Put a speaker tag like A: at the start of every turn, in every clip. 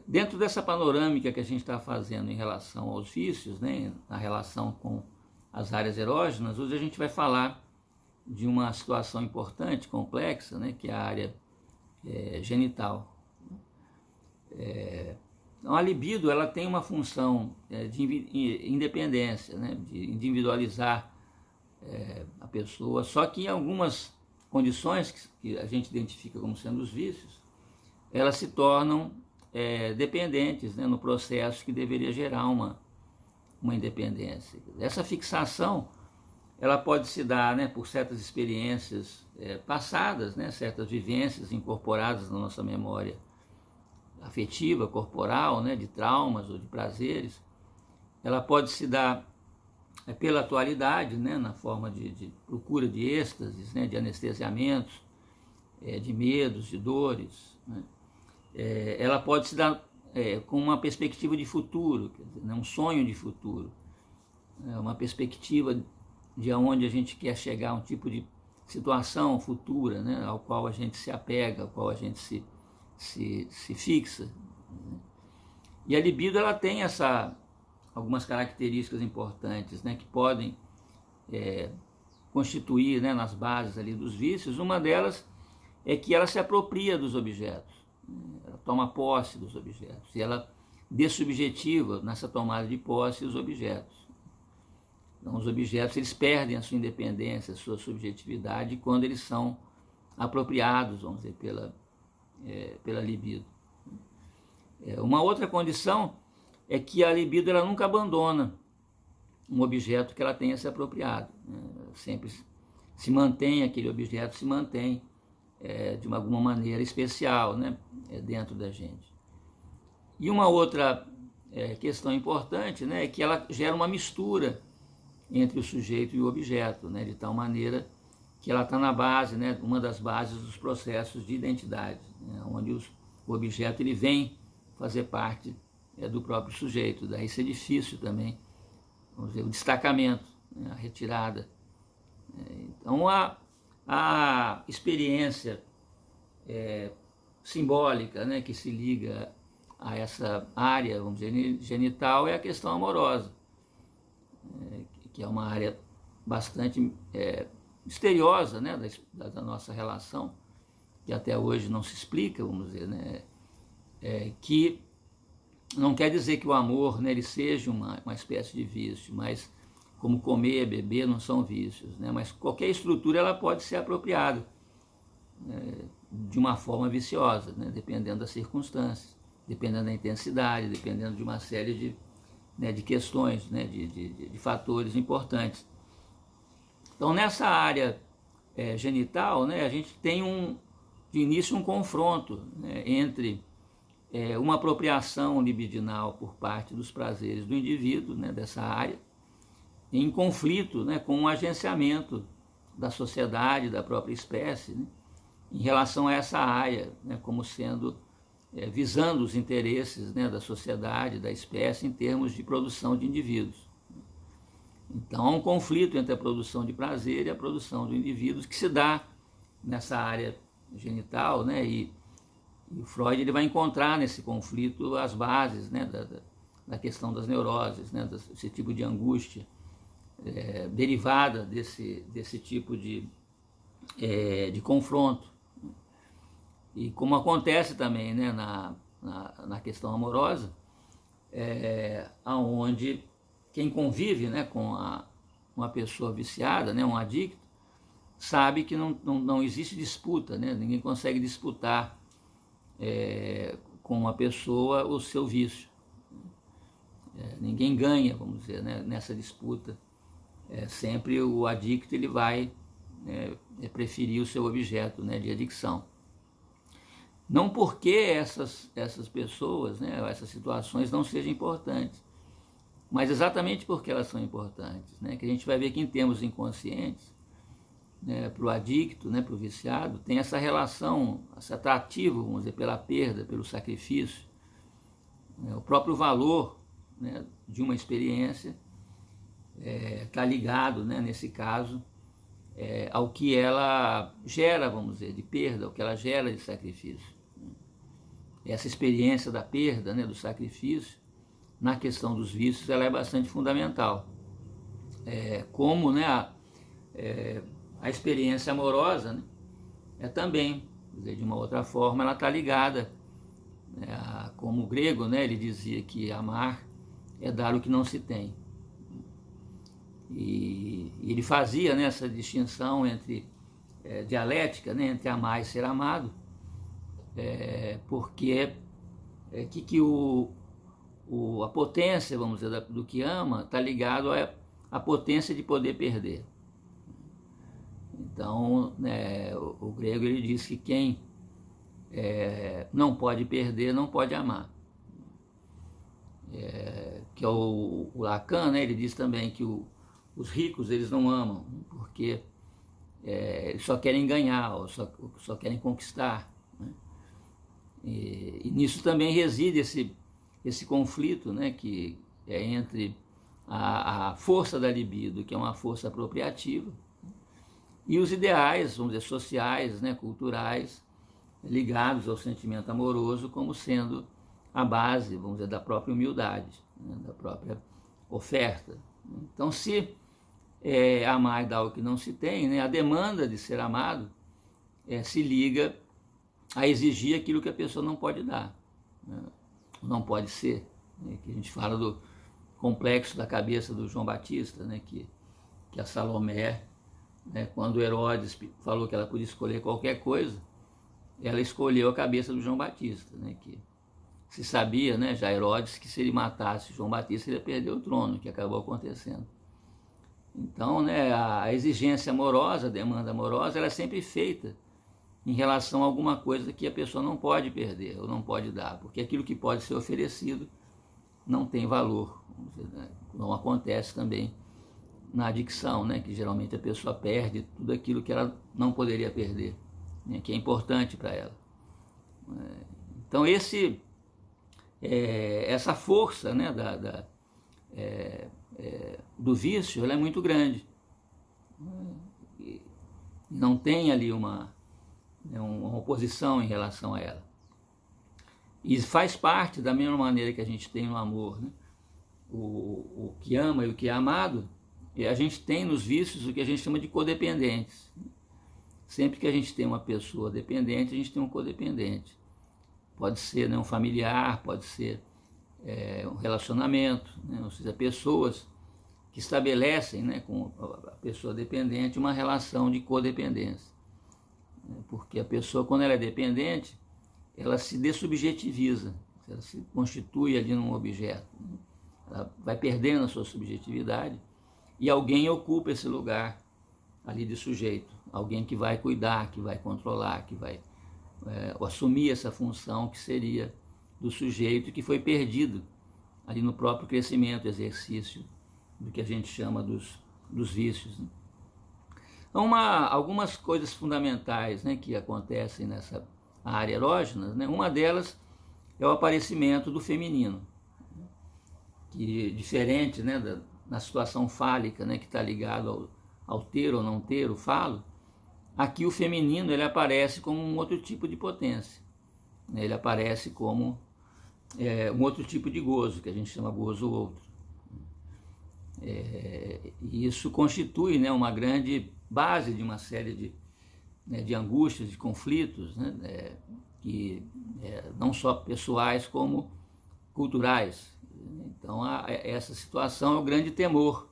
A: Dentro dessa panorâmica que a gente está fazendo em relação aos vícios, né, na relação com as áreas erógenas, hoje a gente vai falar de uma situação importante, complexa, né, que é a área genital. Então, a libido ela tem uma função de independência, né, de individualizar a pessoa, só que em algumas condições que a gente identifica como sendo os vícios, elas se tornam dependentes, né, no processo que deveria gerar uma independência. Essa fixação ela pode se dar, né, por certas experiências passadas, né, certas vivências incorporadas na nossa memória afetiva, corporal, né, de traumas ou de prazeres. Ela pode se dar pela atualidade, né, na forma de procura de êxtases, né, de anestesiamentos, de medos, de dores, né. Ela pode se dar com uma perspectiva de futuro, quer dizer, né, um sonho de futuro, uma perspectiva de onde a gente quer chegar, um tipo de situação futura, né, ao qual a gente se apega, ao qual a gente se fixa. E a libido ela tem algumas características importantes, né, que podem constituir, né, nas bases ali dos vícios. Uma delas é que ela se apropria dos objetos, ela toma posse dos objetos e ela dessubjetiva nessa tomada de posse os objetos. Então, os objetos eles perdem a sua independência, a sua subjetividade quando eles são apropriados, vamos dizer, pela libido. Uma outra condição é que a libido ela nunca abandona um objeto que ela tenha se apropriado, né? Sempre se mantém, aquele objeto se mantém de alguma maneira especial, né, dentro da gente. E uma outra questão importante, né, é que ela gera uma mistura entre o sujeito e o objeto, né, de tal maneira que ela está na base, né, uma das bases dos processos de identidade, né, onde o objeto ele vem fazer parte do próprio sujeito. Daí isso é difícil também, vamos dizer, o destacamento, né, a retirada. Então a experiência simbólica, né, que se liga a essa área, vamos dizer, genital é a questão amorosa, que é uma área bastante misteriosa, né, da nossa relação, que até hoje não se explica, vamos dizer, né, que não quer dizer que o amor, né, ele seja uma espécie de vício, mas como comer, beber não são vícios, né, mas qualquer estrutura ela pode ser apropriada de uma forma viciosa, né, dependendo das circunstâncias, dependendo da intensidade, dependendo de uma série de questões, né, de fatores importantes. Então, nessa área genital, né, a gente tem de início um confronto, né, entre uma apropriação libidinal por parte dos prazeres do indivíduo, né, dessa área, em conflito, né, com o agenciamento da sociedade, da própria espécie, né, em relação a essa área, né, como sendo visando os interesses, né, da sociedade, da espécie, em termos de produção de indivíduos. Então, há um conflito entre a produção de prazer e a produção de indivíduos que se dá nessa área genital, né, e o Freud ele vai encontrar nesse conflito as bases, né, da questão das neuroses, né, desse tipo de angústia derivada desse tipo de confronto. E como acontece também, né, na questão amorosa, onde quem convive, né, com uma pessoa viciada, né, um adicto, sabe que não existe disputa, né, ninguém consegue disputar com uma pessoa o seu vício. Ninguém ganha, vamos dizer, né, nessa disputa. Sempre o adicto ele vai preferir o seu objeto, né, de adicção. Não porque essas pessoas, né, essas situações não sejam importantes, mas exatamente porque elas são importantes, né, que a gente vai ver que em termos inconscientes, né, para o adicto, né, para o viciado, tem essa relação, esse atrativo, vamos dizer, pela perda, pelo sacrifício, né, o próprio valor, né, de uma experiência está ligado, né, nesse caso, ao que ela gera, vamos dizer, de perda, ao que ela gera de sacrifício. essa experiência da perda, né, do sacrifício, na questão dos vícios, ela é bastante fundamental. Como, né, a experiência amorosa, né, é também, quer dizer, de uma outra forma, ela está ligada, né, como o grego, né, ele dizia que amar é dar o que não se tem. E ele fazia, né, essa distinção entre dialética, né, entre amar e ser amado, porque a potência, vamos dizer, do que ama está ligado à potência de poder perder. Então, né, o grego ele diz que quem não pode perder não pode amar. Que é o Lacan, né, ele diz também que os ricos eles não amam porque eles só querem ganhar, ou só querem conquistar, né? E nisso também reside esse conflito, né, que é entre a força da libido, que é uma força apropriativa, e os ideais, vamos dizer, sociais, né, culturais, ligados ao sentimento amoroso como sendo a base, vamos dizer, da própria humildade, né, da própria oferta. Então, se amar e dar o que não se tem, né, a demanda de ser amado se liga a exigir aquilo que a pessoa não pode dar, né, não pode ser, né, que a gente fala do complexo da cabeça do João Batista, né, que a Salomé, né, quando Herodes falou que ela podia escolher qualquer coisa, ela escolheu a cabeça do João Batista, né, que se sabia, né, já Herodes, que se ele matasse João Batista, ele ia perder o trono, que acabou acontecendo. Então, né, a exigência amorosa, a demanda amorosa, ela é sempre feita em relação a alguma coisa que a pessoa não pode perder ou não pode dar, porque aquilo que pode ser oferecido não tem valor. Não acontece também na adicção, né, que geralmente a pessoa perde tudo aquilo que ela não poderia perder, né, que é importante para ela. Então, essa força, né, do vício, ela é muito grande. Não tem ali uma oposição em relação a ela. E faz parte da mesma maneira que a gente tem no amor, né? O que ama e o que é amado, e a gente tem nos vícios o que a gente chama de codependentes. Sempre que a gente tem uma pessoa dependente, a gente tem um codependente. Pode ser, né, um familiar, pode ser um relacionamento, né, ou seja, pessoas que estabelecem, né, com a pessoa dependente uma relação de codependência. Porque a pessoa, quando ela é dependente, ela se dessubjetiviza, ela se constitui ali num objeto, né? Ela vai perdendo a sua subjetividade e alguém ocupa esse lugar ali de sujeito, alguém que vai cuidar, que vai controlar, que vai assumir essa função que seria do sujeito que foi perdido ali no próprio crescimento, exercício do que a gente chama dos vícios, né? Então, algumas coisas fundamentais, né, que acontecem nessa área erógena, né, uma delas é o aparecimento do feminino, que diferente, né, na situação fálica, né, que está ligado ao ter ou não ter o falo, aqui o feminino ele aparece como um outro tipo de potência, né, ele aparece como um outro tipo de gozo, que a gente chama gozo outro. E isso constitui, né, uma grande base de uma série de angústias, de conflitos, né, que não só pessoais como culturais. Então, essa situação é o grande temor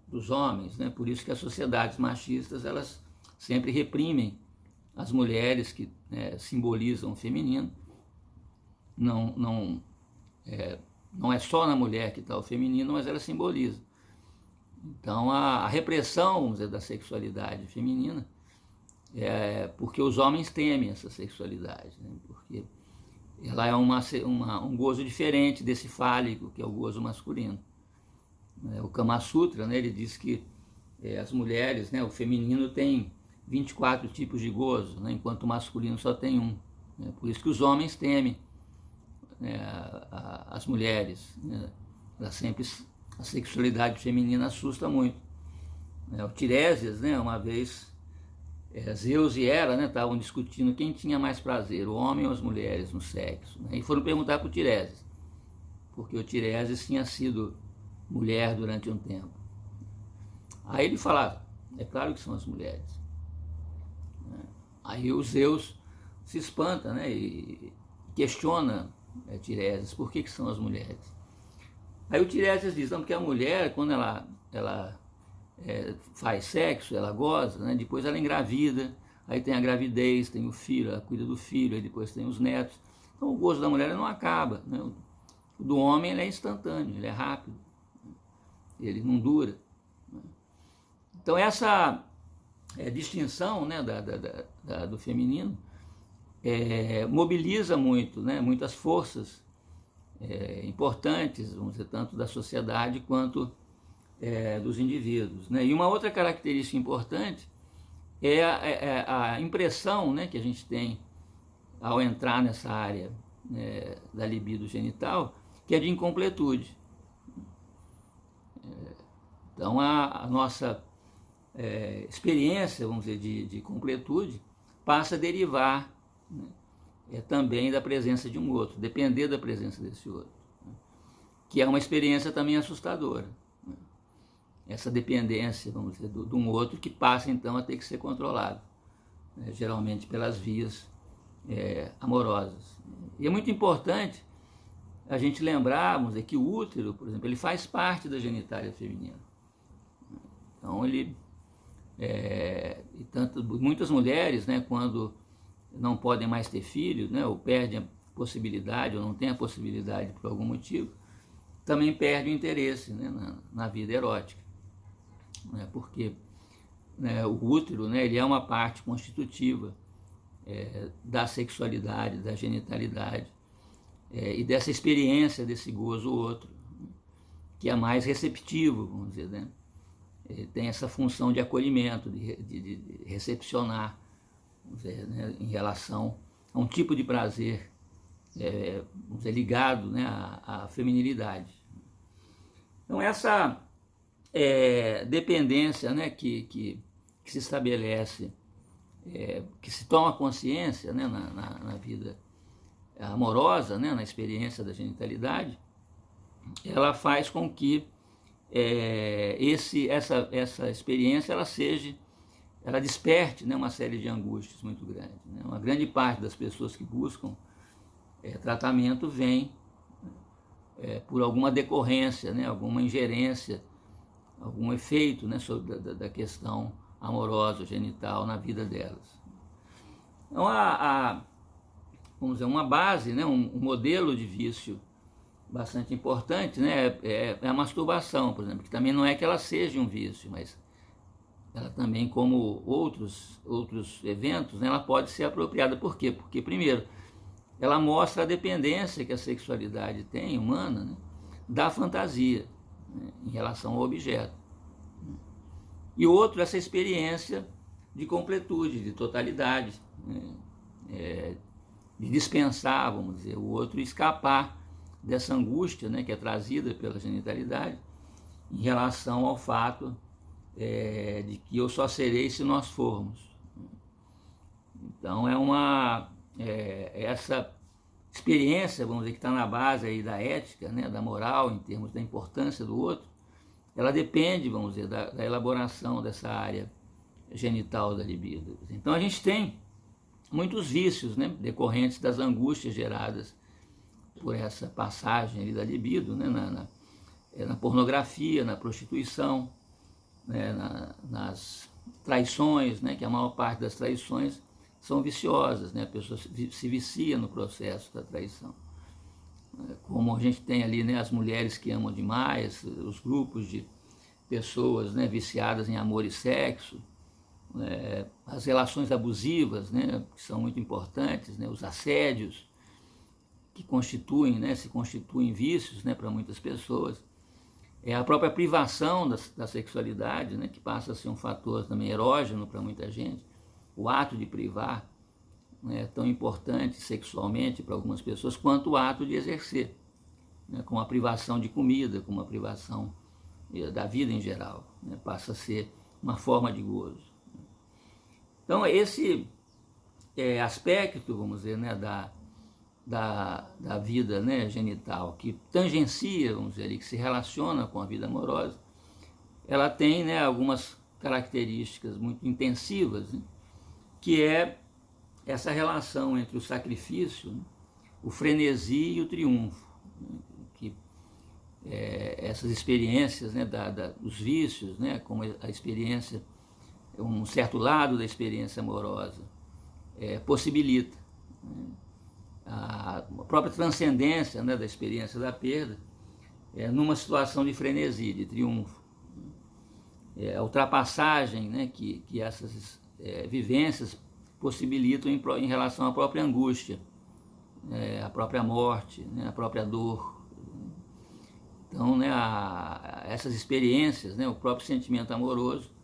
A: dos homens, né? Por isso que as sociedades machistas elas sempre reprimem as mulheres que simbolizam o feminino. Não é só na mulher que está o feminino, mas ela simboliza. Então, a repressão, vamos dizer, da sexualidade feminina porque os homens temem essa sexualidade, né? Porque ela é um gozo diferente desse fálico, que é o gozo masculino. O Kama Sutra, né, ele diz que as mulheres, né, o feminino tem 24 tipos de gozo, né, enquanto o masculino só tem um. Né? Por isso que os homens temem as mulheres, né? A sexualidade feminina assusta muito. O Tiresias, né, uma vez, Zeus e Hera, né, estavam discutindo quem tinha mais prazer, o homem ou as mulheres no sexo, né, e foram perguntar para o Tiresias, porque o Tiresias tinha sido mulher durante um tempo. Aí ele falava, é claro que são as mulheres. Aí o Zeus se espanta, né, e questiona Tiresias, por que são as mulheres? Aí o Tiresias diz, não, porque a mulher, quando ela faz sexo, ela goza, né, depois ela engravida, aí tem a gravidez, tem o filho, ela cuida do filho, aí depois tem os netos. Então o gozo da mulher não acaba, né? O do homem ele é instantâneo, ele é rápido, ele não dura. Então essa distinção, né, do feminino mobiliza muito, né, muitas forças importantes, vamos dizer, tanto da sociedade quanto dos indivíduos, né? E uma outra característica importante é a impressão, né, que a gente tem ao entrar nessa área da libido genital, que é de incompletude. Então a nossa experiência, vamos dizer, de completude passa a derivar, né, também da presença de um outro, depender da presença desse outro, né, que é uma experiência também assustadora. Né? Essa dependência, vamos dizer, de um outro que passa então a ter que ser controlado, né, geralmente pelas vias amorosas. E é muito importante a gente lembrar, vamos dizer, que o útero, por exemplo, ele faz parte da genitália feminina. Então ele e tanto muitas mulheres, né, quando não podem mais ter filhos, né, ou perdem a possibilidade, ou não têm a possibilidade por algum motivo, também perdem o interesse, né, na vida erótica, né, porque, né, o útero, né, ele é uma parte constitutiva da sexualidade, da genitalidade, e dessa experiência desse gozo outro, que é mais receptivo, vamos dizer, né? Ele tem essa função de acolhimento, de recepcionar, vamos dizer, né, em relação a um tipo de prazer vamos dizer, ligado, né, à feminilidade. Então essa dependência, né, que se estabelece, que se toma consciência, né, na vida amorosa, né, na experiência da genitalidade, ela faz com que essa experiência ela desperte, né, uma série de angústias muito grandes. Né? Uma grande parte das pessoas que buscam tratamento vem por alguma decorrência, né, alguma ingerência, algum efeito, né, da questão amorosa, genital na vida delas. Então, vamos dizer, uma base, né, um modelo de vício bastante importante, né, é a masturbação, por exemplo, que também não é que ela seja um vício, mas ela também, como outros eventos, né, ela pode ser apropriada. Por quê? Porque, primeiro, ela mostra a dependência que a sexualidade tem, humana, né, da fantasia, né, em relação ao objeto. E outro, essa experiência de completude, de totalidade, né, de dispensar, vamos dizer, o outro, escapar dessa angústia, né, que é trazida pela genitalidade em relação ao fato de que eu só serei se nós formos. Então essa experiência, vamos dizer, que está na base aí da ética, né, da moral, em termos da importância do outro, ela depende, vamos dizer, da elaboração dessa área genital da libido. Então a gente tem muitos vícios, né, decorrentes das angústias geradas por essa passagem ali da libido, né, na pornografia, na prostituição, né, nas traições, né, que a maior parte das traições são viciosas, né, a pessoa se vicia no processo da traição. Como a gente tem ali, né, as mulheres que amam demais, os grupos de pessoas, né, viciadas em amor e sexo, as relações abusivas, né, que são muito importantes, né, os assédios, que se constituem vícios, né, para muitas pessoas. A própria privação da sexualidade, né, que passa a ser um fator também erógeno para muita gente. O ato de privar, né, é tão importante sexualmente para algumas pessoas quanto o ato de exercer, né, como a privação de comida, como a privação da vida em geral, né, passa a ser uma forma de gozo. Então, esse aspecto, vamos dizer, né, da vida, né, genital, que tangencia, vamos dizer, ali, que se relaciona com a vida amorosa, ela tem, né, algumas características muito intensivas, né, que é essa relação entre o sacrifício, né, o frenesi e o triunfo, né, que essas experiências, né, dos vícios, né, como a experiência, um certo lado da experiência amorosa, possibilita, né, a própria transcendência, né, da experiência da perda, numa situação de frenesi, de triunfo. A ultrapassagem, né, que essas vivências possibilitam em relação à própria angústia, à própria morte, né, à própria dor. Então, né, essas experiências, né, o próprio sentimento amoroso,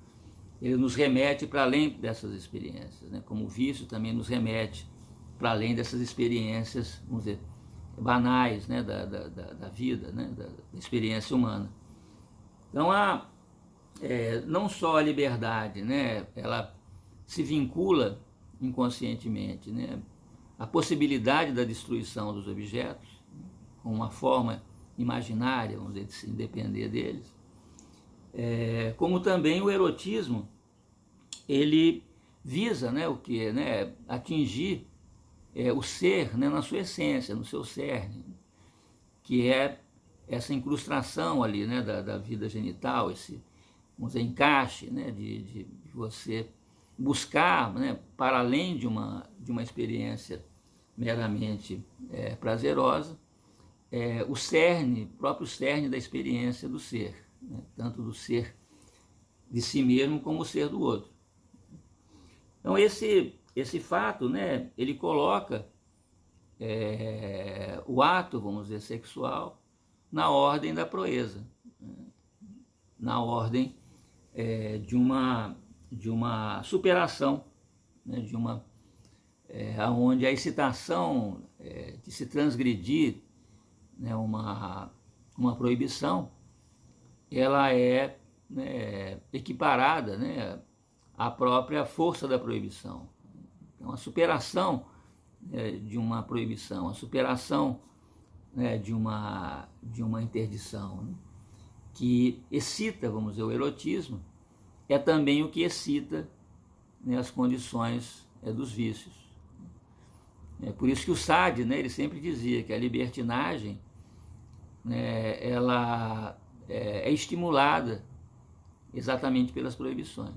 A: ele nos remete para além dessas experiências, né, como o vício também nos remete para além dessas experiências, vamos dizer, banais, né, da vida, né, da experiência humana. Então, não só a liberdade, né, ela se vincula inconscientemente, né, à possibilidade da destruição dos objetos, com uma forma imaginária, vamos dizer, de se depender deles, como também o erotismo, ele visa, né, o que, né, atingir o ser, né, na sua essência, no seu cerne, que é essa incrustação ali, né, da vida genital, esse, vamos dizer, encaixe, né, de você buscar, né, para além de uma experiência meramente prazerosa, o cerne, próprio cerne da experiência do ser, né, tanto do ser de si mesmo como o ser do outro. Então esse fato, né, ele coloca o ato, vamos dizer, sexual na ordem da proeza, né, na ordem de uma superação, né, onde a excitação de se transgredir, né, uma proibição, ela né, equiparada, né, à própria força da proibição. Então, a superação de uma proibição, a superação, né, de uma interdição, né, que excita, vamos dizer, o erotismo, é também o que excita, né, as condições dos vícios. Por isso que o Sade, né, ele sempre dizia que a libertinagem, né, ela é estimulada exatamente pelas proibições.